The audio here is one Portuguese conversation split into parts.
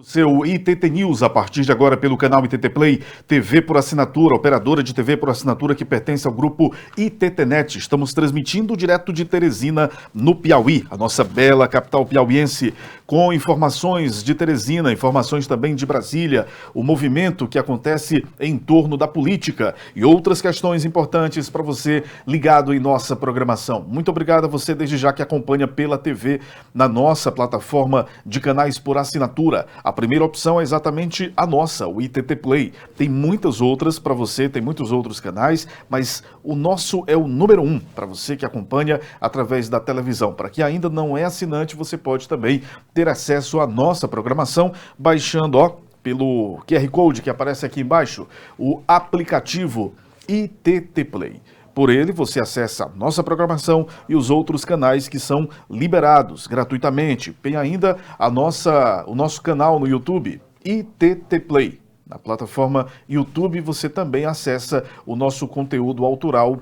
Seu ITT News, a partir de agora pelo canal ITT Play, TV por assinatura, operadora de TV por assinatura que pertence ao grupo ITTNet. Estamos transmitindo direto de Teresina, no Piauí, a nossa bela capital piauiense, com informações de Teresina, informações também de Brasília, o movimento que acontece em torno da política e outras questões importantes para você ligado em nossa programação. Muito obrigado a você desde já que acompanha pela TV na nossa plataforma de canais por assinatura. A primeira opção é exatamente a nossa, o ITT Play. Tem muitas outras para você, tem muitos outros canais, mas o nosso é o número 1 para você que acompanha através da televisão. Para quem ainda não é assinante, você pode também ter acesso à nossa programação baixando, pelo QR Code que aparece aqui embaixo, o aplicativo ITT Play. Por ele, você acessa a nossa programação e os outros canais que são liberados gratuitamente. Tem ainda o nosso canal no YouTube, ITT Play. Na plataforma YouTube, você também acessa o nosso conteúdo autoral,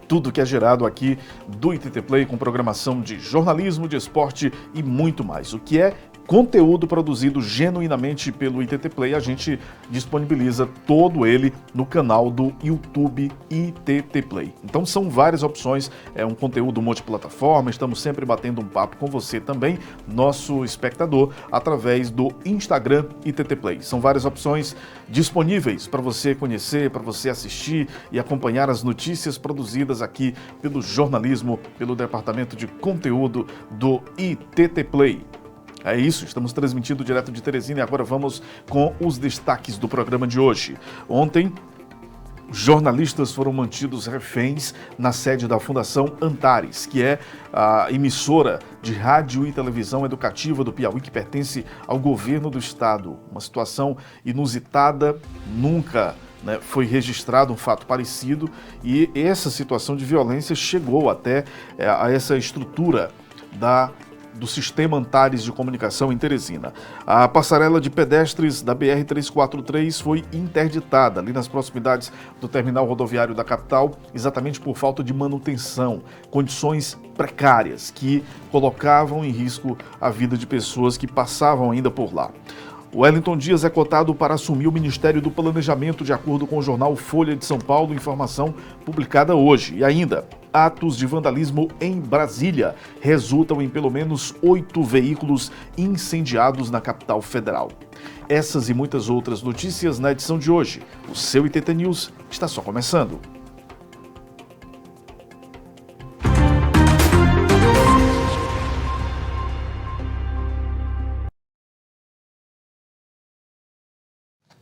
tudo que é gerado aqui do ITT Play, com programação de jornalismo, de esporte e muito mais. O que é conteúdo produzido genuinamente pelo ITT Play, a gente disponibiliza todo ele no canal do YouTube ITT Play. Então são várias opções, é um conteúdo multiplataforma, estamos sempre batendo um papo com você também, nosso espectador, através do Instagram ITT Play. São várias opções disponíveis para você conhecer, para você assistir e acompanhar as notícias produzidas aqui pelo jornalismo, pelo departamento de conteúdo do ITT Play. É isso, estamos transmitindo direto de Teresina e agora vamos com os destaques do programa de hoje. Ontem, jornalistas foram mantidos reféns na sede da Fundação Antares, que é a emissora de rádio e televisão educativa do Piauí, que pertence ao governo do estado. Uma situação inusitada, nunca foi registrado um fato parecido e essa situação de violência chegou até a essa estrutura do sistema Antares de comunicação em Teresina. A passarela de pedestres da BR-343 foi interditada ali nas proximidades do terminal rodoviário da capital, exatamente por falta de manutenção, condições precárias que colocavam em risco a vida de pessoas que passavam ainda por lá. O Wellington Dias é cotado para assumir o Ministério do Planejamento, de acordo com o jornal Folha de São Paulo, informação publicada hoje. E ainda, atos de vandalismo em Brasília resultam em pelo menos 8 veículos incendiados na capital federal. Essas e muitas outras notícias na edição de hoje. O seu ITT News está só começando.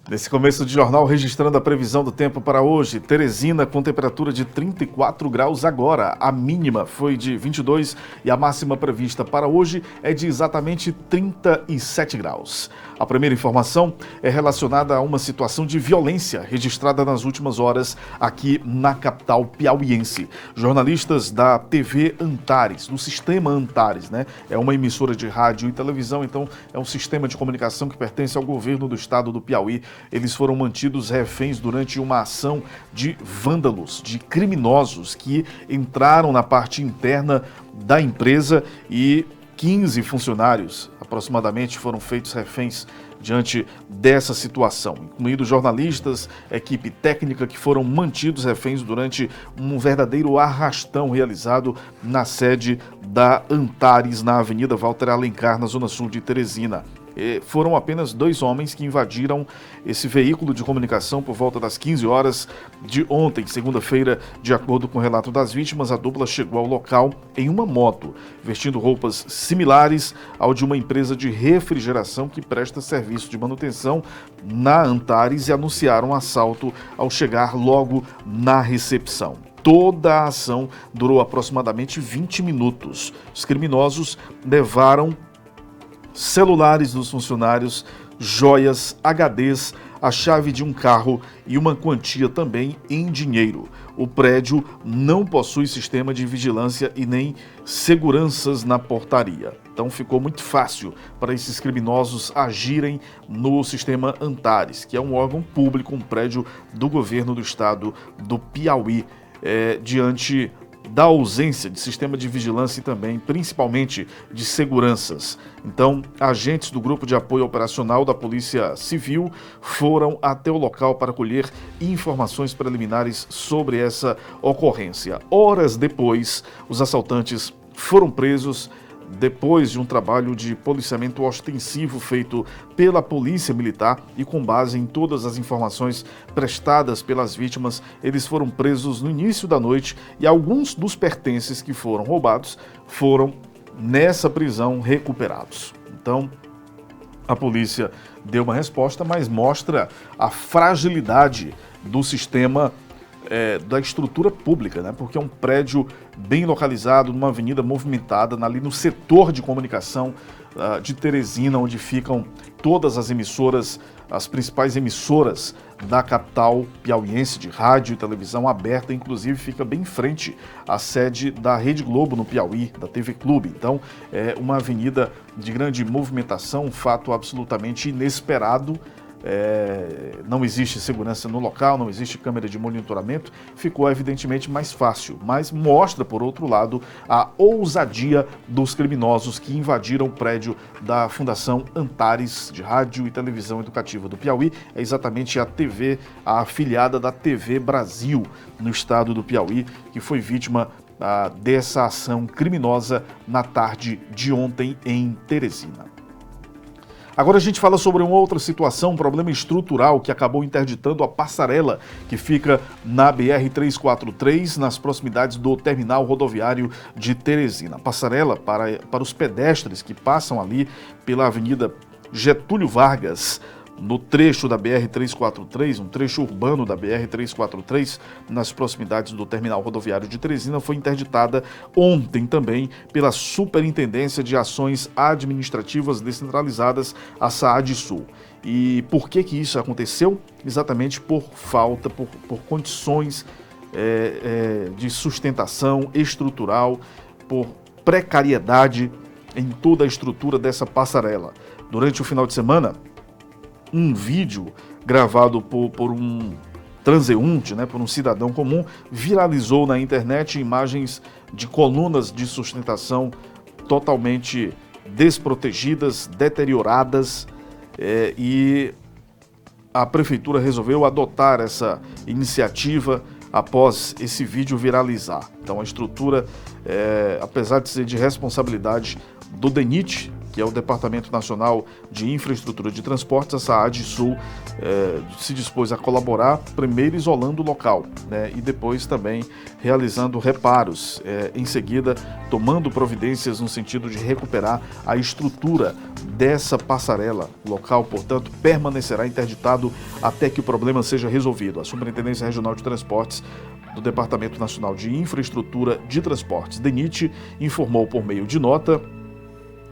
Nesse começo de jornal, registrando a previsão do tempo para hoje, Teresina com temperatura de 34 graus agora, a mínima foi de 22 e a máxima prevista para hoje é de exatamente 37 graus. A primeira informação é relacionada a uma situação de violência registrada nas últimas horas aqui na capital piauiense. Jornalistas da TV Antares, do sistema Antares, é uma emissora de rádio e televisão, então é um sistema de comunicação que pertence ao governo do estado do Piauí. Eles foram mantidos reféns durante uma ação de vândalos, de criminosos que entraram na parte interna da empresa e 15 funcionários aproximadamente foram feitos reféns diante dessa situação, incluindo jornalistas, equipe técnica que foram mantidos reféns durante um verdadeiro arrastão realizado na sede da Antares, na Avenida Walter Alencar, na zona sul de Teresina. Foram apenas 2 homens que invadiram esse veículo de comunicação por volta das 15 horas de ontem, segunda-feira. De acordo com o relato das vítimas, a dupla chegou ao local em uma moto, vestindo roupas similares ao de uma empresa de refrigeração que presta serviço de manutenção na Antares e anunciaram um assalto ao chegar logo na recepção. Toda a ação durou aproximadamente 20 minutos. Os criminosos levaram celulares dos funcionários, joias, HDs, a chave de um carro e uma quantia também em dinheiro. O prédio não possui sistema de vigilância e nem seguranças na portaria. Então ficou muito fácil para esses criminosos agirem no sistema Antares, que é um órgão público, um prédio do governo do estado do Piauí, diante da ausência de sistema de vigilância e também, principalmente, de seguranças. Então, agentes do Grupo de Apoio Operacional da Polícia Civil foram até o local para colher informações preliminares sobre essa ocorrência. Horas depois, os assaltantes foram presos depois de um trabalho de policiamento ostensivo feito pela Polícia Militar e com base em todas as informações prestadas pelas vítimas, eles foram presos no início da noite e alguns dos pertences que foram roubados foram nessa prisão recuperados. Então, a polícia deu uma resposta, mas mostra a fragilidade do sistema da estrutura pública, né? Porque é um prédio bem localizado, numa avenida movimentada, ali no setor de comunicação de Teresina, onde ficam todas as emissoras, as principais emissoras da capital piauiense de rádio e televisão aberta, inclusive fica bem em frente à sede da Rede Globo no Piauí, da TV Clube. Então, é uma avenida de grande movimentação, um fato absolutamente inesperado. Não existe segurança no local, não existe câmera de monitoramento, ficou evidentemente mais fácil, mas mostra, por outro lado, a ousadia dos criminosos que invadiram o prédio da Fundação Antares de Rádio e Televisão Educativa do Piauí. É exatamente a afiliada da TV Brasil no estado do Piauí, que foi vítima dessa ação criminosa na tarde de ontem em Teresina. Agora a gente fala sobre uma outra situação, um problema estrutural que acabou interditando a passarela que fica na BR-343, nas proximidades do terminal rodoviário de Teresina. A passarela para os pedestres que passam ali pela Avenida Getúlio Vargas, no trecho da BR-343, um trecho urbano da BR-343, nas proximidades do terminal rodoviário de Teresina, foi interditada ontem também pela Superintendência de Ações Administrativas Descentralizadas, a SAADsul. E por que isso aconteceu? Exatamente por falta, por condições de sustentação estrutural, por precariedade em toda a estrutura dessa passarela. Durante o final de semana, um vídeo gravado por um transeunte, por um cidadão comum, viralizou na internet imagens de colunas de sustentação totalmente desprotegidas, deterioradas, e a prefeitura resolveu adotar essa iniciativa após esse vídeo viralizar. Então a estrutura, apesar de ser de responsabilidade do DENIT, que é o Departamento Nacional de Infraestrutura de Transportes, a SAADsul se dispôs a colaborar, primeiro isolando o local, e depois também realizando reparos, em seguida tomando providências no sentido de recuperar a estrutura dessa passarela. O local, portanto, permanecerá interditado até que o problema seja resolvido. A Superintendência Regional de Transportes do Departamento Nacional de Infraestrutura de Transportes, DENIT, informou por meio de nota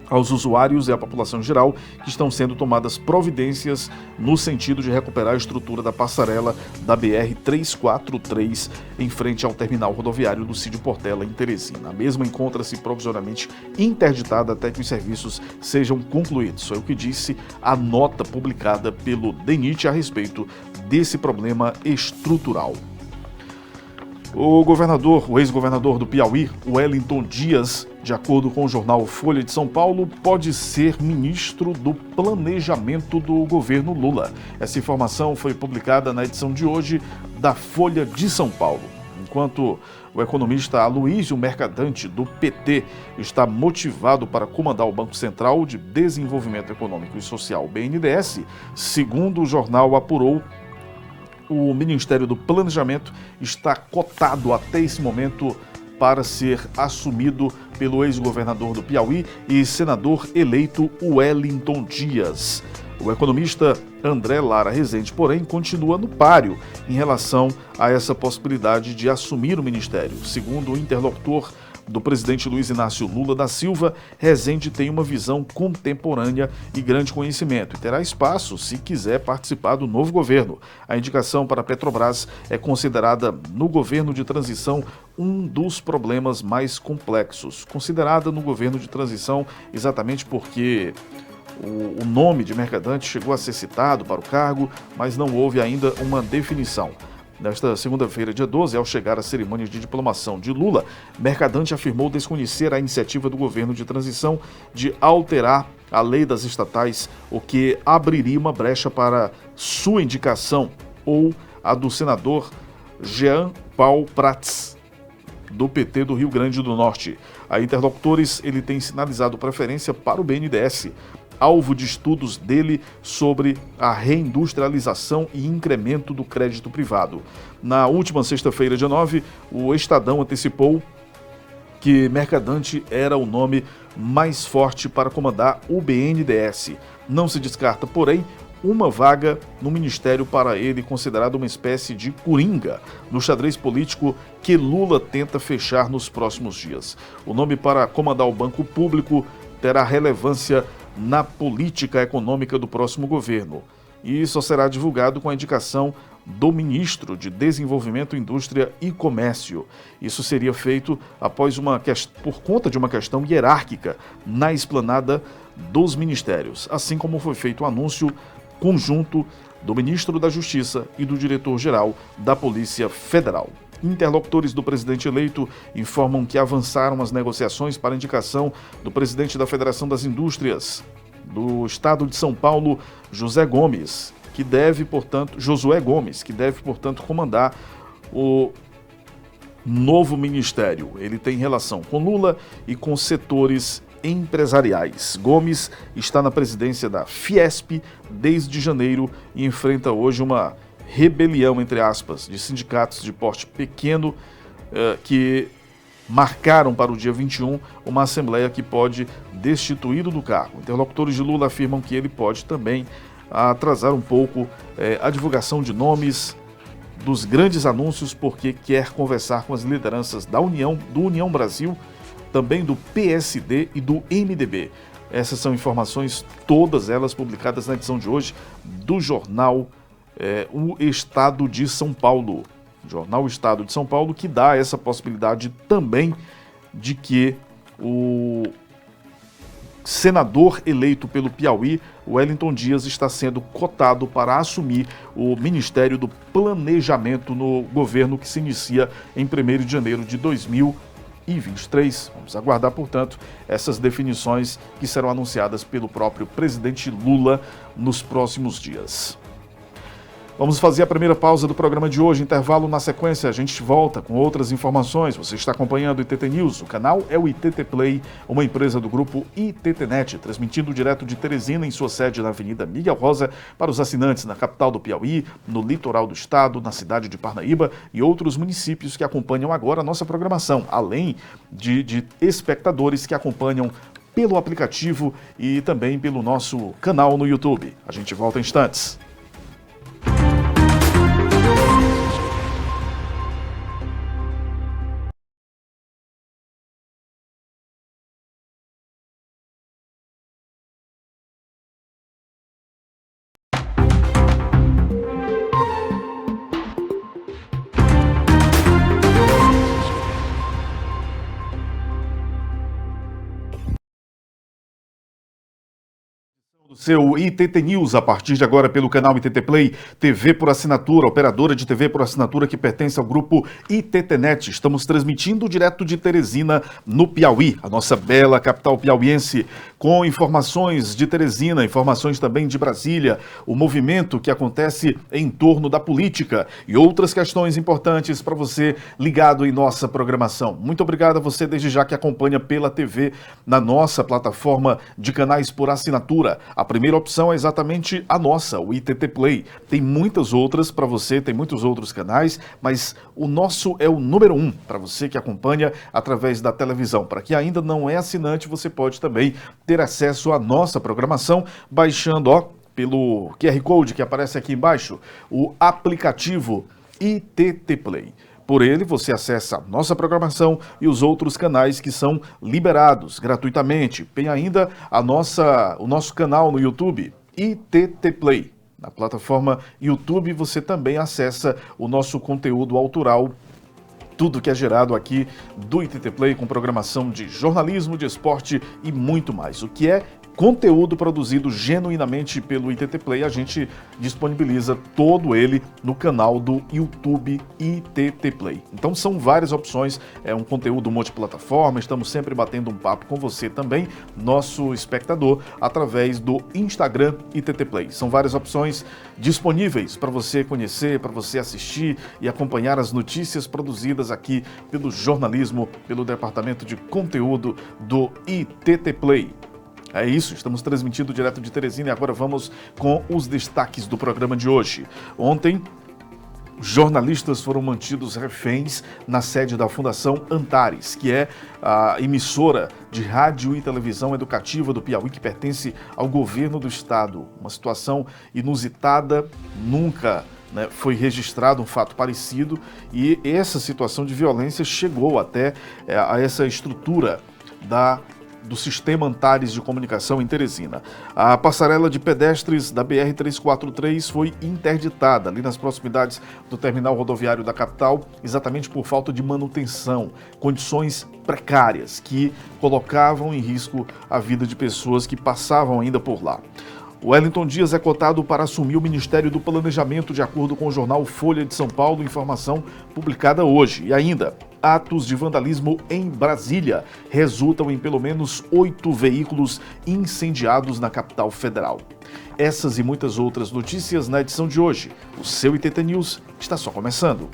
aos usuários e à população geral que estão sendo tomadas providências no sentido de recuperar a estrutura da passarela da BR-343 em frente ao terminal rodoviário do Cídio Portela, em Teresina. A mesma encontra-se provisoriamente interditada até que os serviços sejam concluídos. Foi o que disse a nota publicada pelo DENIT a respeito desse problema estrutural. O ex-governador do Piauí, Wellington Dias, de acordo com o jornal Folha de São Paulo, pode ser ministro do Planejamento do governo Lula. Essa informação foi publicada na edição de hoje da Folha de São Paulo. Enquanto o economista Aloísio Mercadante, do PT, está motivado para comandar o Banco Central de Desenvolvimento Econômico e Social, BNDES, segundo o jornal apurou, o Ministério do Planejamento está cotado até esse momento para ser assumido pelo ex-governador do Piauí e senador eleito Wellington Dias. O economista André Lara Rezende, porém, continua no páreo em relação a essa possibilidade de assumir o ministério. Segundo o interlocutor do presidente Luiz Inácio Lula da Silva, Rezende tem uma visão contemporânea e grande conhecimento e terá espaço se quiser participar do novo governo. A indicação para a Petrobras é considerada no governo de transição um dos problemas mais complexos. Considerada no governo de transição exatamente porque o nome de Mercadante chegou a ser citado para o cargo, mas não houve ainda uma definição. Nesta segunda-feira, dia 12, ao chegar à cerimônia de diplomação de Lula, Mercadante afirmou desconhecer a iniciativa do governo de transição de alterar a lei das estatais, o que abriria uma brecha para sua indicação ou a do senador Jean Paul Prats, do PT do Rio Grande do Norte. A interlocutores, ele tem sinalizado preferência para o BNDES, alvo de estudos dele sobre a reindustrialização e incremento do crédito privado. Na última sexta-feira, dia 9, o Estadão antecipou que Mercadante era o nome mais forte para comandar o BNDES. Não se descarta, porém, uma vaga no ministério para ele, considerado uma espécie de coringa no xadrez político que Lula tenta fechar nos próximos dias. O nome para comandar o Banco Público terá relevância na política econômica do próximo governo e só será divulgado com a indicação do ministro de Desenvolvimento, Indústria e Comércio. Isso seria feito por conta de uma questão hierárquica na esplanada dos ministérios, assim como foi feito o anúncio conjunto do ministro da Justiça e do diretor-geral da Polícia Federal. Interlocutores do presidente eleito informam que avançaram as negociações para a indicação do presidente da Federação das Indústrias do Estado de São Paulo, Josué Gomes, que deve, portanto, comandar o novo ministério. Ele tem relação com Lula e com setores empresariais. Gomes está na presidência da Fiesp desde janeiro e enfrenta hoje uma rebelião, entre aspas, de sindicatos de porte pequeno que marcaram para o dia 21 uma assembleia que pode destituí-lo do cargo. Interlocutores de Lula afirmam que ele pode também atrasar um pouco a divulgação de nomes dos grandes anúncios, porque quer conversar com as lideranças do União Brasil, também do PSD e do MDB. Essas são informações, todas elas publicadas na edição de hoje do jornal O Estado de São Paulo. Jornal Estado de São Paulo, que dá essa possibilidade também de que o senador eleito pelo Piauí, Wellington Dias, está sendo cotado para assumir o Ministério do Planejamento no governo que se inicia em 1º de janeiro de 2023. Vamos aguardar, portanto, essas definições que serão anunciadas pelo próprio presidente Lula nos próximos dias. Vamos fazer a primeira pausa do programa de hoje, intervalo. Na sequência a gente volta com outras informações. Você está acompanhando o ITT News, o canal é o ITT Play, uma empresa do grupo ITTNet, transmitindo direto de Teresina em sua sede na Avenida Miguel Rosa, para os assinantes na capital do Piauí, no litoral do estado, na cidade de Parnaíba e outros municípios que acompanham agora a nossa programação, além de espectadores que acompanham pelo aplicativo e também pelo nosso canal no YouTube. A gente volta em instantes. Seu ITT News, a partir de agora pelo canal ITT Play, TV por assinatura, operadora de TV por assinatura que pertence ao grupo ITTNet. Estamos transmitindo direto de Teresina, no Piauí, a nossa bela capital piauiense, com informações de Teresina, informações também de Brasília, o movimento que acontece em torno da política e outras questões importantes para você ligado em nossa programação. Muito obrigado a você desde já que acompanha pela TV na nossa plataforma de canais por assinatura. A primeira opção é exatamente a nossa, o ITT Play. Tem muitas outras para você, tem muitos outros canais, mas o nosso é o número 1 para você que acompanha através da televisão. Para quem ainda não é assinante, você pode também ter acesso à nossa programação baixando, pelo QR Code que aparece aqui embaixo, o aplicativo ITT Play. Por ele, você acessa a nossa programação e os outros canais que são liberados gratuitamente. Tem ainda o nosso canal no YouTube, ITT Play. Na plataforma YouTube, você também acessa o nosso conteúdo autoral, tudo que é gerado aqui do ITT Play, com programação de jornalismo, de esporte e muito mais. O que é conteúdo produzido genuinamente pelo ITT Play, a gente disponibiliza todo ele no canal do YouTube ITT Play. Então são várias opções, é um conteúdo multiplataforma, estamos sempre batendo um papo com você também, nosso espectador, através do Instagram ITT Play. São várias opções disponíveis para você conhecer, para você assistir e acompanhar as notícias produzidas aqui pelo jornalismo, pelo departamento de conteúdo do ITT Play. É isso, estamos transmitindo direto de Teresina e agora vamos com os destaques do programa de hoje. Ontem, jornalistas foram mantidos reféns na sede da Fundação Antares, que é a emissora de rádio e televisão educativa do Piauí que pertence ao governo do estado. Uma situação inusitada, nunca foi registrado um fato parecido e essa situação de violência chegou até a essa estrutura do sistema Antares de comunicação em Teresina. A passarela de pedestres da BR-343 foi interditada ali nas proximidades do terminal rodoviário da capital, exatamente por falta de manutenção, condições precárias que colocavam em risco a vida de pessoas que passavam ainda por lá. Wellington Dias é cotado para assumir o Ministério do Planejamento, de acordo com o jornal Folha de São Paulo, informação publicada hoje. E ainda, atos de vandalismo em Brasília resultam em pelo menos 8 veículos incendiados na capital federal. Essas e muitas outras notícias na edição de hoje. O seu ITT News está só começando.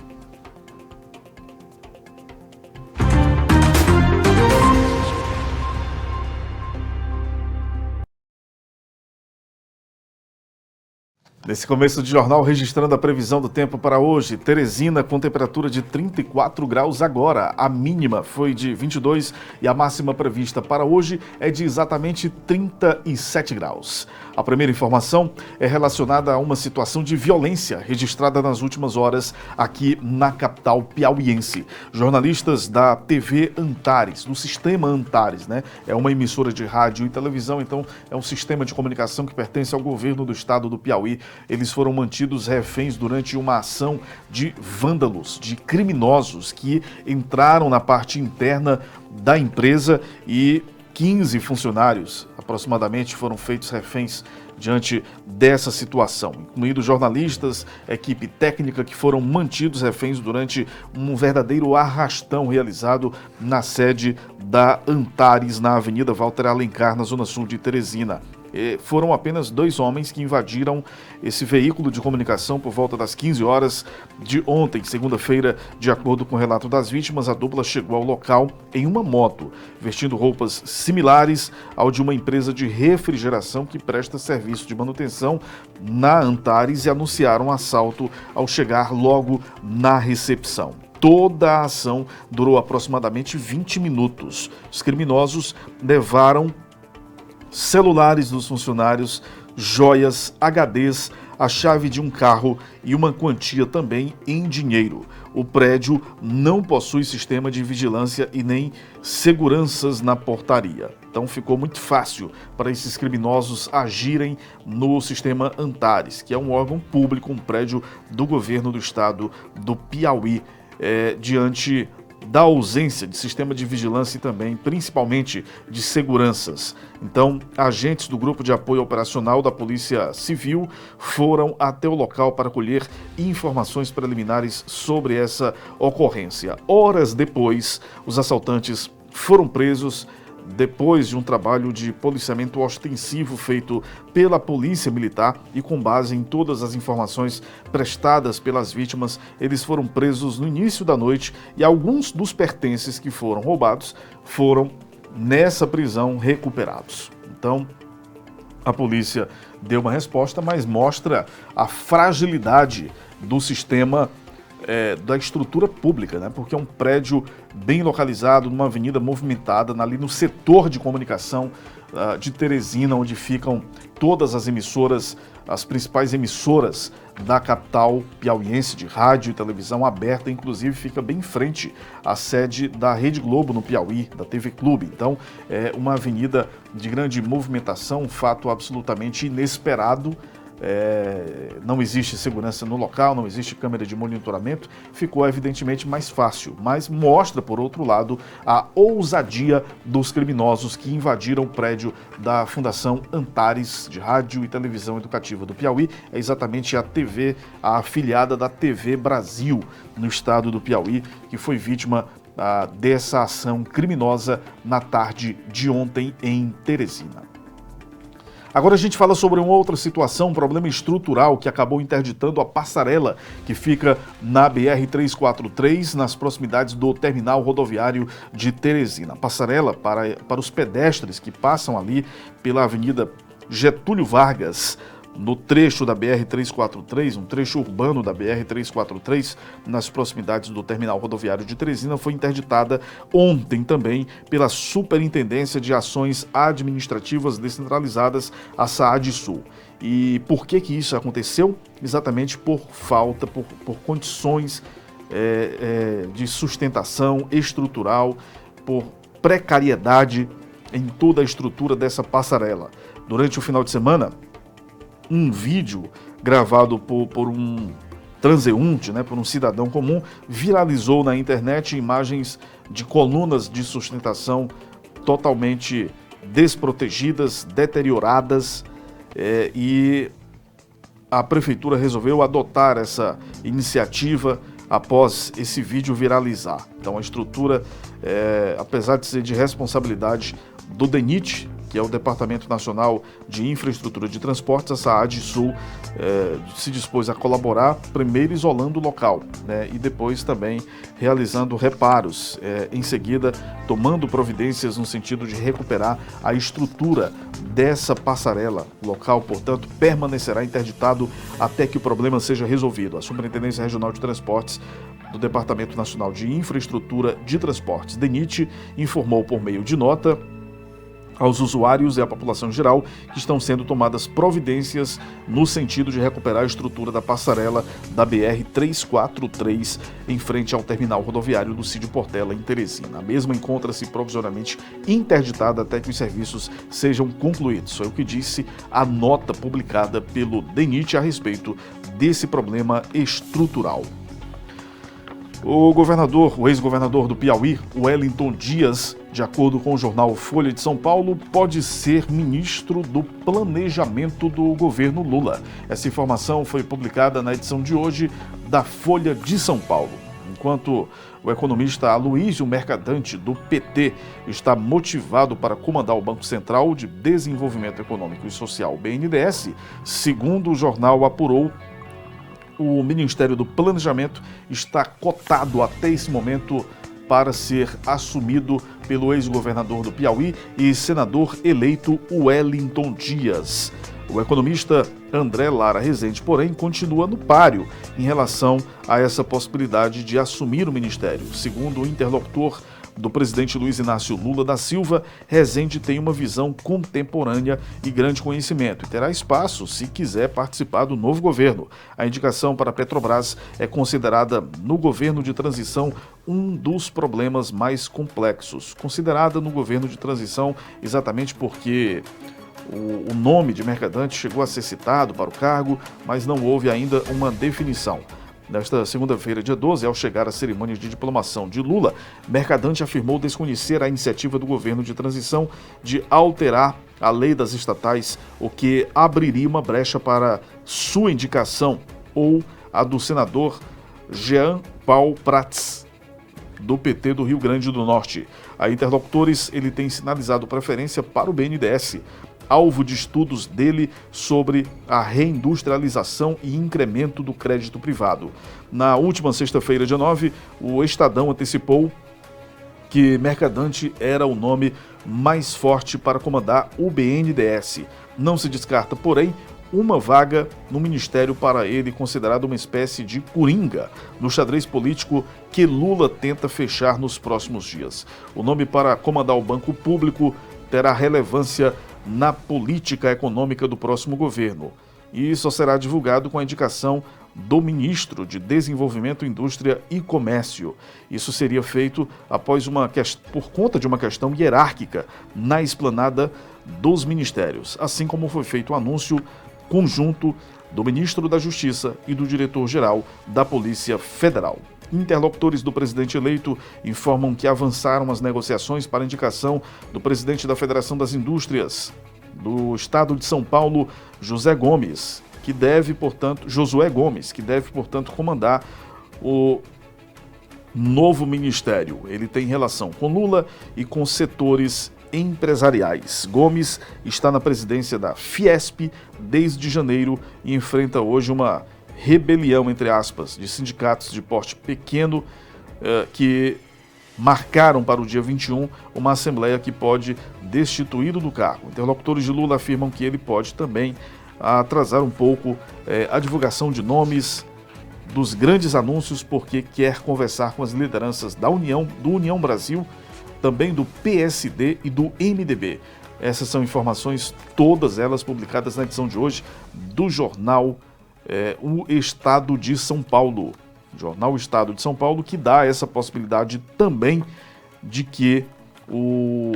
Nesse começo de jornal, registrando a previsão do tempo para hoje, Teresina com temperatura de 34 graus agora. A mínima foi de 22 e a máxima prevista para hoje é de exatamente 37 graus. A primeira informação é relacionada a uma situação de violência registrada nas últimas horas aqui na capital piauiense. Jornalistas da TV Antares, do sistema Antares, é uma emissora de rádio e televisão, então é um sistema de comunicação que pertence ao governo do estado do Piauí. Eles foram mantidos reféns durante uma ação de vândalos, de criminosos que entraram na parte interna da empresa e 15 funcionários aproximadamente foram feitos reféns diante dessa situação, incluindo jornalistas, equipe técnica que foram mantidos reféns durante um verdadeiro arrastão realizado na sede da Antares, na Avenida Walter Alencar, na zona sul de Teresina. Foram apenas 2 homens que invadiram esse veículo de comunicação por volta das 15 horas de ontem, segunda-feira. De acordo com o relato das vítimas, a dupla chegou ao local em uma moto, vestindo roupas similares ao de uma empresa de refrigeração que presta serviço de manutenção na Antares e anunciaram um assalto ao chegar logo na recepção. Toda a ação durou aproximadamente 20 minutos. Os criminosos levaram celulares dos funcionários, joias, HDs, a chave de um carro e uma quantia também em dinheiro. O prédio não possui sistema de vigilância e nem seguranças na portaria. Então ficou muito fácil para esses criminosos agirem no sistema Antares, que é um órgão público, um prédio do governo do estado do Piauí, diante da ausência de sistema de vigilância e também, principalmente, de seguranças. Então, agentes do Grupo de Apoio Operacional da Polícia Civil foram até o local para colher informações preliminares sobre essa ocorrência. Horas depois, os assaltantes foram presos depois de um trabalho de policiamento ostensivo feito pela Polícia Militar e com base em todas as informações prestadas pelas vítimas, eles foram presos no início da noite e alguns dos pertences que foram roubados foram, nessa prisão, recuperados. Então, a polícia deu uma resposta, mas mostra a fragilidade do sistema da estrutura pública, porque é um prédio bem localizado, numa avenida movimentada, ali no setor de comunicação de Teresina, onde ficam todas as emissoras, as principais emissoras da capital piauiense de rádio e televisão aberta, inclusive fica bem em frente à sede da Rede Globo no Piauí, da TV Clube. Então, é uma avenida de grande movimentação, um fato absolutamente inesperado não existe segurança no local, não existe câmera de monitoramento, ficou evidentemente mais fácil, mas mostra, por outro lado, a ousadia dos criminosos que invadiram o prédio da Fundação Antares de Rádio e Televisão Educativa do Piauí. É exatamente a TV, a afiliada da TV Brasil, no estado do Piauí, que foi vítima dessa ação criminosa na tarde de ontem em Teresina. Agora a gente fala sobre uma outra situação, um problema estrutural que acabou interditando a passarela que fica na BR-343, nas proximidades do terminal rodoviário de Teresina. A passarela para os pedestres que passam ali pela Avenida Getúlio Vargas, no trecho da BR-343, um trecho urbano da BR-343, nas proximidades do terminal rodoviário de Teresina, foi interditada ontem também pela Superintendência de Ações Administrativas Descentralizadas, a SAADsul. E por que isso aconteceu? Exatamente por falta, por condições de sustentação estrutural, por precariedade em toda a estrutura dessa passarela. Durante o final de semana, um vídeo gravado por um transeunte, por um cidadão comum, viralizou na internet imagens de colunas de sustentação totalmente desprotegidas, deterioradas, e a prefeitura resolveu adotar essa iniciativa após esse vídeo viralizar. Então a estrutura, apesar de ser de responsabilidade do DENIT, que é o Departamento Nacional de Infraestrutura de Transportes, a SAADsul se dispôs a colaborar, primeiro isolando o local, e depois também realizando reparos, em seguida tomando providências no sentido de recuperar a estrutura dessa passarela. O local, portanto, permanecerá interditado até que o problema seja resolvido. A Superintendência Regional de Transportes do Departamento Nacional de Infraestrutura de Transportes, DENIT, informou por meio de nota aos usuários e à população geral que estão sendo tomadas providências no sentido de recuperar a estrutura da passarela da BR-343 em frente ao terminal rodoviário do Cid Portela, em Teresina. A mesma encontra-se provisoriamente interditada até que os serviços sejam concluídos. Foi o que disse a nota publicada pelo DENIT a respeito desse problema estrutural. O ex-governador do Piauí, Wellington Dias, de acordo com o jornal Folha de São Paulo, pode ser ministro do Planejamento do governo Lula. Essa informação foi publicada na edição de hoje da Folha de São Paulo. Enquanto o economista Aloísio Mercadante, do PT, está motivado para comandar o Banco Central de Desenvolvimento Econômico e Social, BNDES, segundo o jornal apurou, o Ministério do Planejamento está cotado até esse momento para ser assumido pelo ex-governador do Piauí e senador eleito Wellington Dias. O economista André Lara Rezende, porém, continua no páreo em relação a essa possibilidade de assumir o ministério. Segundo o interlocutor do presidente Luiz Inácio Lula da Silva, Rezende tem uma visão contemporânea e grande conhecimento e terá espaço se quiser participar do novo governo. A indicação para a Petrobras é considerada no governo de transição um dos problemas mais complexos. Considerada no governo de transição exatamente porque o nome de Mercadante chegou a ser citado para o cargo, mas não houve ainda uma definição. Nesta segunda-feira, dia 12, ao chegar à cerimônia de diplomação de Lula, Mercadante afirmou desconhecer a iniciativa do governo de transição de alterar a lei das estatais, o que abriria uma brecha para sua indicação ou a do senador Jean Paul Prats, do PT do Rio Grande do Norte. A interlocutores, ele tem sinalizado preferência para o BNDES, alvo de estudos dele sobre a reindustrialização e incremento do crédito privado. Na última sexta-feira, dia 9, o Estadão antecipou que Mercadante era o nome mais forte para comandar o BNDES. Não se descarta, porém, uma vaga no ministério para ele, considerado uma espécie de coringa no xadrez político que Lula tenta fechar nos próximos dias. O nome para comandar o Banco Público terá relevância na política econômica do próximo governo e só será divulgado com a indicação do ministro de Desenvolvimento, Indústria e Comércio. Isso seria feito por conta de uma questão hierárquica na esplanada dos ministérios, assim como foi feito o anúncio conjunto do ministro da Justiça e do diretor-geral da Polícia Federal. Interlocutores do presidente eleito informam que avançaram as negociações para a indicação do presidente da Federação das Indústrias do Estado de São Paulo, Josué Gomes, que deve, portanto, comandar o novo ministério. Ele tem relação com Lula e com setores empresariais. Gomes está na presidência da Fiesp desde janeiro e enfrenta hoje uma rebelião, entre aspas, de sindicatos de porte pequeno que marcaram para o dia 21 uma assembleia que pode destituí-lo do cargo. Interlocutores de Lula afirmam que ele pode também atrasar um pouco a divulgação de nomes dos grandes anúncios, porque quer conversar com as lideranças da União, do União Brasil, também do PSD e do MDB. Essas são informações, todas elas publicadas na edição de hoje do jornal O Estado de São Paulo. Jornal Estado de São Paulo, que dá essa possibilidade também de que o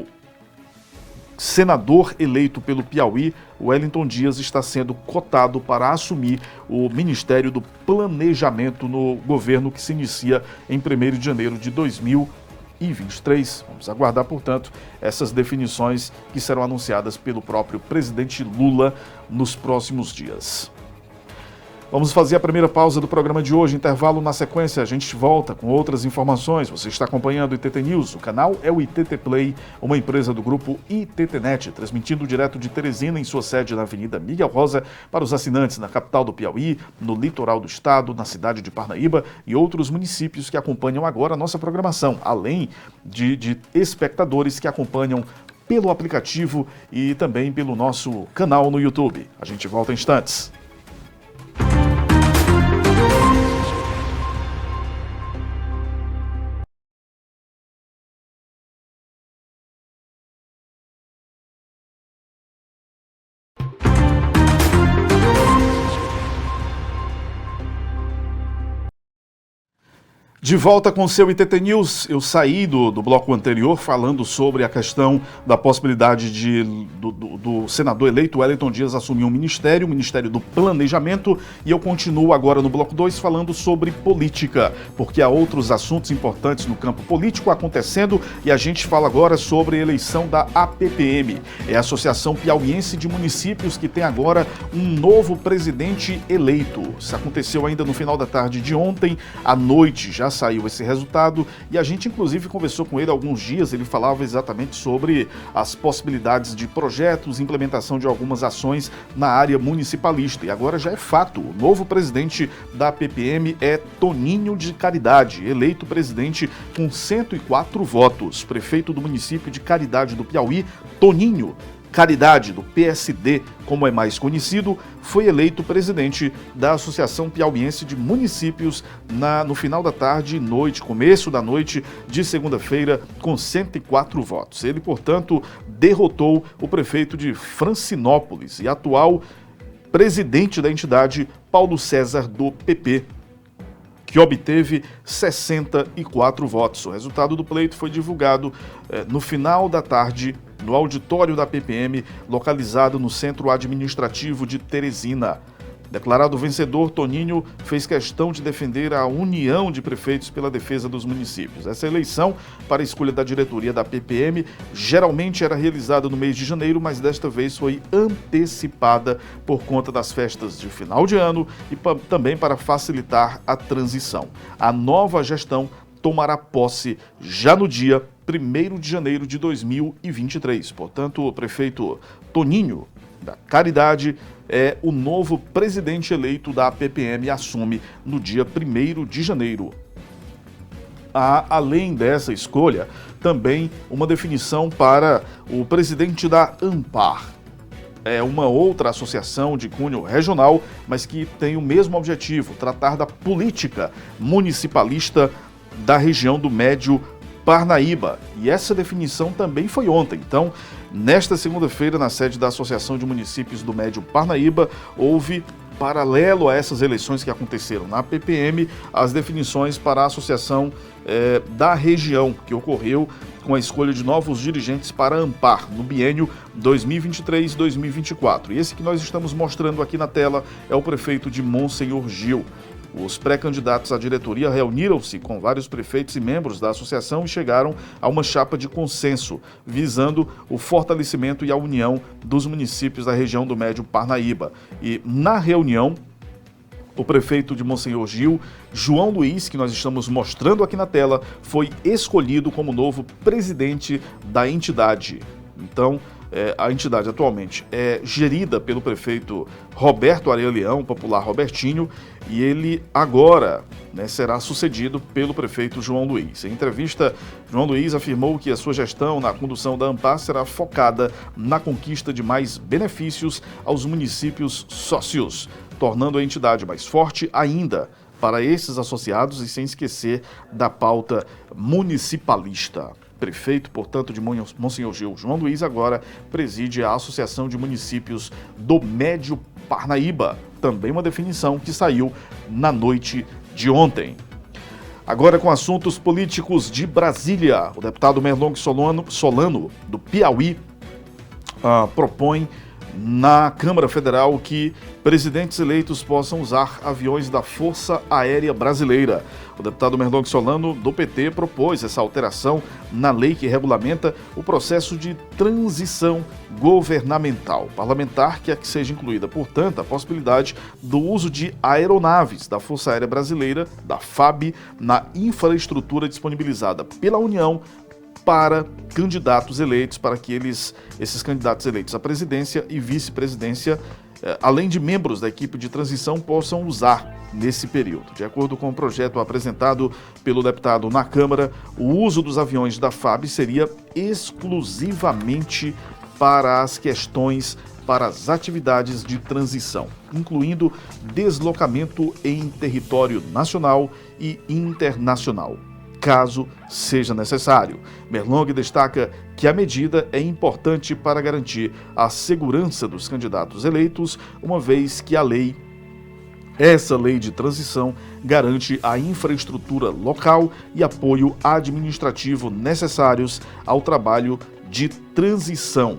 senador eleito pelo Piauí, Wellington Dias, está sendo cotado para assumir o Ministério do Planejamento no governo que se inicia em 1º de janeiro de 2023. Vamos aguardar, portanto, essas definições que serão anunciadas pelo próprio presidente Lula nos próximos dias. Vamos fazer a primeira pausa do programa de hoje, intervalo. Na sequência a gente volta com outras informações. Você está acompanhando o ITT News, o canal é o ITT Play, uma empresa do grupo ITTNet, transmitindo direto de Teresina em sua sede na Avenida Miguel Rosa, para os assinantes na capital do Piauí, no litoral do estado, na cidade de Parnaíba e outros municípios que acompanham agora a nossa programação, além de espectadores que acompanham pelo aplicativo e também pelo nosso canal no YouTube. A gente volta em instantes. De volta com o seu ITT News. Eu saí do bloco anterior falando sobre a questão da possibilidade do senador eleito Wellington Dias assumir um ministério, o Ministério do Planejamento, e eu continuo agora no bloco 2 falando sobre política, porque há outros assuntos importantes no campo político acontecendo e a gente fala agora sobre a eleição da APPM, é a Associação Piauiense de Municípios, que tem agora um novo presidente eleito. Isso aconteceu ainda no final da tarde de ontem, à noite já saiu esse resultado e a gente inclusive conversou com ele há alguns dias. Ele falava exatamente sobre as possibilidades de projetos, implementação de algumas ações na área municipalista, e agora já é fato, o novo presidente da APPM é Toninho de Caridade, eleito presidente com 104 votos. Prefeito do município de Caridade do Piauí, Toninho Caridade, do PSD, como é mais conhecido, foi eleito presidente da Associação Piauiense de Municípios no final da tarde e noite, começo da noite de segunda-feira, com 104 votos. Ele, portanto, derrotou o prefeito de Francinópolis e atual presidente da entidade, Paulo César, do PP, que obteve 64 votos. O resultado do pleito foi divulgado no final da tarde no auditório da PPM, localizado no Centro Administrativo de Teresina. Declarado vencedor, Toninho fez questão de defender a união de prefeitos pela defesa dos municípios. Essa eleição para a escolha da diretoria da PPM geralmente era realizada no mês de janeiro, mas desta vez foi antecipada por conta das festas de final de ano e também para facilitar a transição. A nova gestão tomará posse já no dia 1º de janeiro de 2023. Portanto, o prefeito Toninho da Caridade é o novo presidente eleito da APPM e assume no dia 1º de janeiro. Há, além dessa escolha, também uma definição para o presidente da ANPAR. É uma outra associação de cunho regional, mas que tem o mesmo objetivo, tratar da política municipalista da região do Médio Parnaíba. E essa definição também foi ontem. Então, nesta segunda-feira, na sede da Associação de Municípios do Médio Parnaíba, houve paralelo a essas eleições que aconteceram na PPM, as definições para a associação da região, que ocorreu com a escolha de novos dirigentes para a ANPAR, no biênio 2023-2024. E esse que nós estamos mostrando aqui na tela é o prefeito de Monsenhor Gil. Os pré-candidatos à diretoria reuniram-se com vários prefeitos e membros da associação e chegaram a uma chapa de consenso, visando o fortalecimento e a união dos municípios da região do Médio Parnaíba. E na reunião, o prefeito de Monsenhor Gil, João Luiz, que nós estamos mostrando aqui na tela, foi escolhido como novo presidente da entidade. Então, a entidade atualmente é gerida pelo prefeito Roberto Areia Leão, popular Robertinho, e ele agora será sucedido pelo prefeito João Luiz. Em entrevista, João Luiz afirmou que a sua gestão na condução da ANPAR será focada na conquista de mais benefícios aos municípios sócios, tornando a entidade mais forte ainda para esses associados e sem esquecer da pauta municipalista. Prefeito, portanto, de Monsenhor Gil, João Luiz, agora preside a Associação de Municípios do Médio Parnaíba, também uma definição que saiu na noite de ontem. Agora com assuntos políticos de Brasília, o deputado Merlong Solano, do Piauí, propõe na Câmara Federal que presidentes eleitos possam usar aviões da Força Aérea Brasileira. O deputado Merlong Solano, do PT, propôs essa alteração na lei que regulamenta o processo de transição governamental. O parlamentar quer que seja incluída, portanto, a possibilidade do uso de aeronaves da Força Aérea Brasileira, da FAB, na infraestrutura disponibilizada pela União para candidatos eleitos, para que esses candidatos eleitos à presidência e vice-presidência, além de membros da equipe de transição, possam usar nesse período. De acordo com o projeto apresentado pelo deputado na Câmara, o uso dos aviões da FAB seria exclusivamente para as atividades de transição, incluindo deslocamento em território nacional e internacional, caso seja necessário. Merlong destaca que a medida é importante para garantir a segurança dos candidatos eleitos, uma vez que essa lei de transição garante a infraestrutura local e apoio administrativo necessários ao trabalho de transição,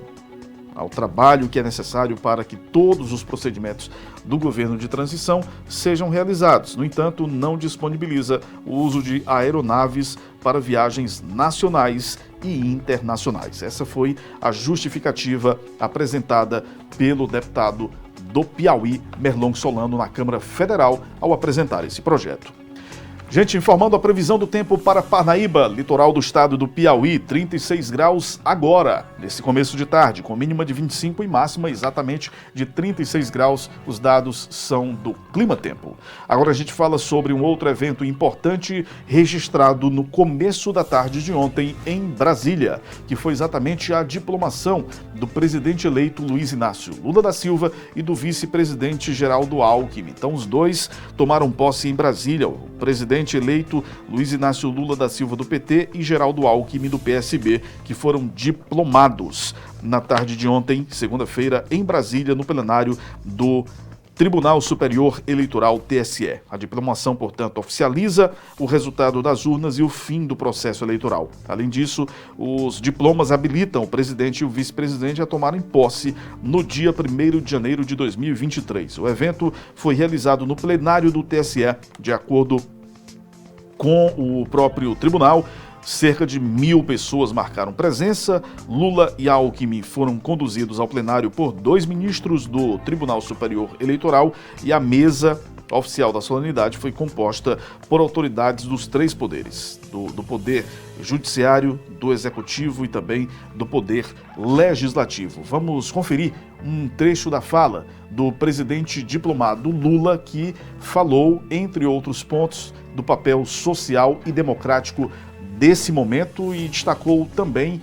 ao trabalho que é necessário para que todos os procedimentos do governo de transição sejam realizados. No entanto, não disponibiliza o uso de aeronaves para viagens nacionais e internacionais. Essa foi a justificativa apresentada pelo deputado do Piauí, Merlong Solano, na Câmara Federal, ao apresentar esse projeto. Gente, informando a previsão do tempo para Parnaíba, litoral do estado do Piauí, 36 graus agora, nesse começo de tarde, com mínima de 25 e máxima exatamente de 36 graus. Os dados são do Clima Tempo. Agora a gente fala sobre um outro evento importante registrado no começo da tarde de ontem em Brasília, que foi exatamente a diplomação do presidente eleito Luiz Inácio Lula da Silva e do vice-presidente Geraldo Alckmin. Então os dois tomaram posse em Brasília, o presidente eleito Luiz Inácio Lula da Silva do PT e Geraldo Alckmin do PSB, que foram diplomados na tarde de ontem, segunda-feira, em Brasília, no plenário do Tribunal Superior Eleitoral, TSE. A diplomação, portanto, oficializa o resultado das urnas e o fim do processo eleitoral. Além disso, os diplomas habilitam o presidente e o vice-presidente a tomarem posse no dia 1º de janeiro de 2023. O evento foi realizado no plenário do TSE, de acordo com o próprio tribunal. Cerca de 1.000 pessoas marcaram presença. Lula e Alckmin foram conduzidos ao plenário por 2 ministros do Tribunal Superior Eleitoral e a mesa oficial da solenidade foi composta por autoridades dos 3 poderes, do Poder Judiciário, do Executivo e também do Poder Legislativo. Vamos conferir um trecho da fala do presidente diplomado Lula, que falou, entre outros pontos, do papel social e democrático desse momento e destacou também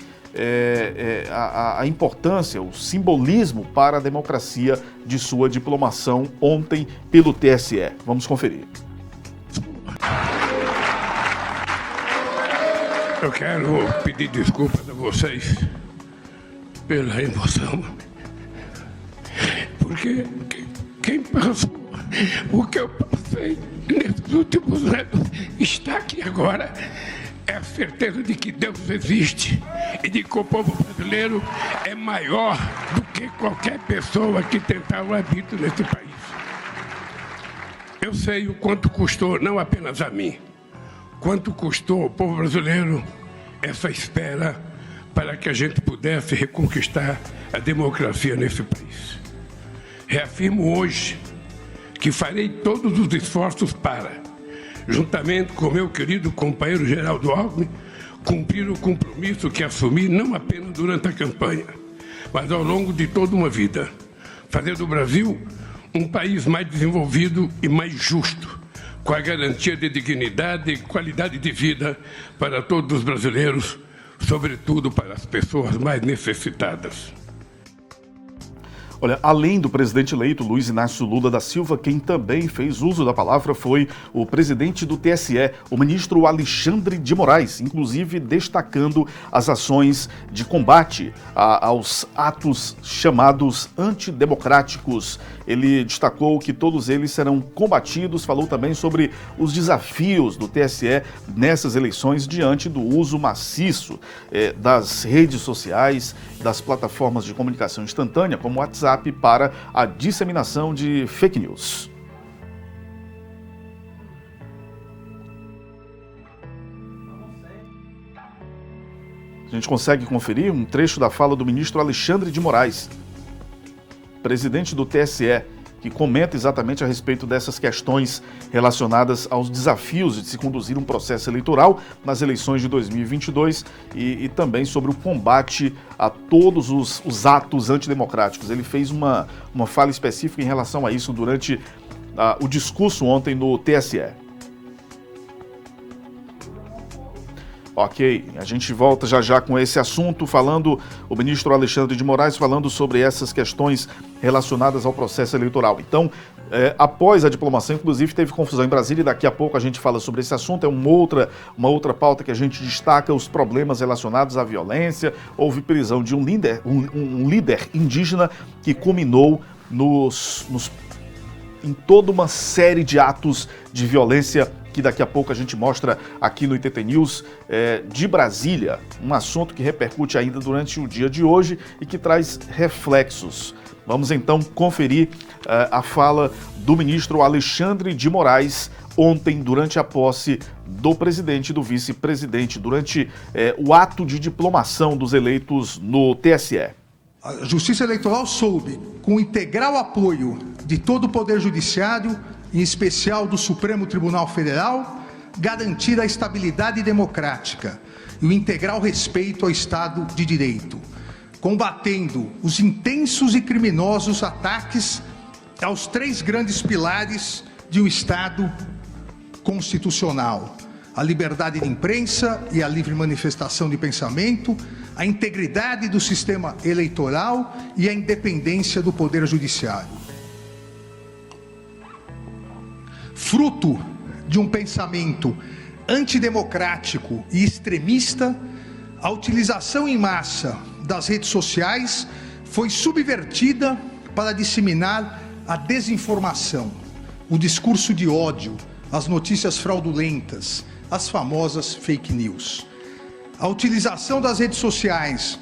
a importância, o simbolismo para a democracia de sua diplomação ontem pelo TSE. Vamos conferir. Eu quero pedir desculpas a vocês pela emoção, porque quem passou O que eu passei nesses últimos anos está aqui agora. É a certeza de que Deus existe e de que o povo brasileiro é maior do que qualquer pessoa que tentar o arbítrio nesse país. Eu sei o quanto custou, não apenas a mim, quanto custou ao povo brasileiro essa espera para que a gente pudesse reconquistar a democracia nesse país. Reafirmo hoje que farei todos os esforços para, juntamente com meu querido companheiro Geraldo Alckmin, cumprir o compromisso que assumi não apenas durante a campanha, mas ao longo de toda uma vida, fazer do Brasil um país mais desenvolvido e mais justo, com a garantia de dignidade e qualidade de vida para todos os brasileiros, sobretudo para as pessoas mais necessitadas. Olha, além do presidente eleito Luiz Inácio Lula da Silva, quem também fez uso da palavra foi o presidente do TSE, o ministro Alexandre de Moraes, inclusive destacando as ações de combate aos atos chamados antidemocráticos. Ele destacou que todos eles serão combatidos, falou também sobre os desafios do TSE nessas eleições diante do uso maciço das redes sociais, das plataformas de comunicação instantânea, como o WhatsApp, para a disseminação de fake news. A gente consegue conferir um trecho da fala do ministro Alexandre de Moraes, presidente do TSE, que comenta exatamente a respeito dessas questões relacionadas aos desafios de se conduzir um processo eleitoral nas eleições de 2022 e também sobre o combate a todos os atos antidemocráticos. Ele fez uma fala específica em relação a isso durante o discurso ontem no TSE. Ok, a gente volta já com esse assunto, o ministro Alexandre de Moraes falando sobre essas questões relacionadas ao processo eleitoral. Então, após a diplomação, inclusive, teve confusão em Brasília, e daqui a pouco a gente fala sobre esse assunto. É uma outra pauta que a gente destaca, os problemas relacionados à violência. Houve prisão de um líder indígena que culminou em toda uma série de atos de violência que daqui a pouco a gente mostra aqui no ITT News de Brasília, um assunto que repercute ainda durante o dia de hoje e que traz reflexos. Vamos então conferir a fala do ministro Alexandre de Moraes ontem durante a posse do presidente e do vice-presidente, durante o ato de diplomação dos eleitos no TSE. A Justiça Eleitoral soube, com o integral apoio de todo o Poder Judiciário, em especial do Supremo Tribunal Federal, garantir a estabilidade democrática e o integral respeito ao Estado de Direito, combatendo os intensos e criminosos ataques aos três grandes pilares de um Estado constitucional: a liberdade de imprensa e a livre manifestação de pensamento, a integridade do sistema eleitoral e a independência do Poder Judiciário. Fruto de um pensamento antidemocrático e extremista, a utilização em massa das redes sociais foi subvertida para disseminar a desinformação, o discurso de ódio, as notícias fraudulentas, as famosas fake news. A utilização das redes sociais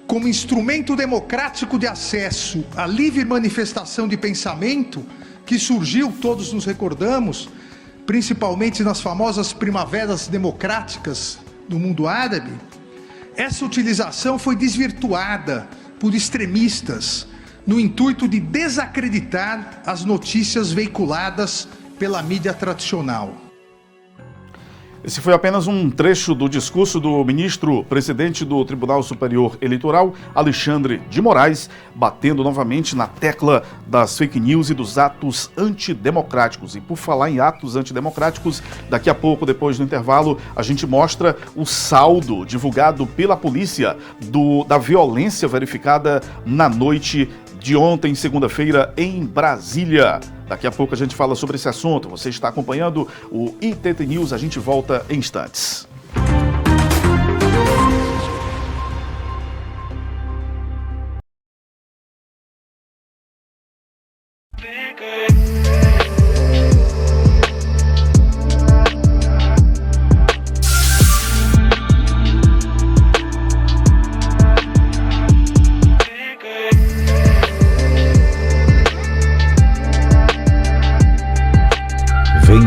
como instrumento democrático de acesso à livre manifestação de pensamento, que surgiu, todos nos recordamos, principalmente nas famosas primaveras democráticas do mundo árabe, essa utilização foi desvirtuada por extremistas no intuito de desacreditar as notícias veiculadas pela mídia tradicional. Esse foi apenas um trecho do discurso do ministro presidente do Tribunal Superior Eleitoral, Alexandre de Moraes, batendo novamente na tecla das fake news e dos atos antidemocráticos. E por falar em atos antidemocráticos, daqui a pouco, depois do intervalo, a gente mostra o saldo divulgado pela polícia da violência verificada na noite de ontem, segunda-feira, em Brasília. Daqui a pouco a gente fala sobre esse assunto. Você está acompanhando o ITT News, a gente volta em instantes.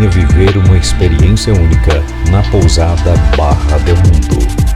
Venha viver uma experiência única na pousada Barra del Mundo.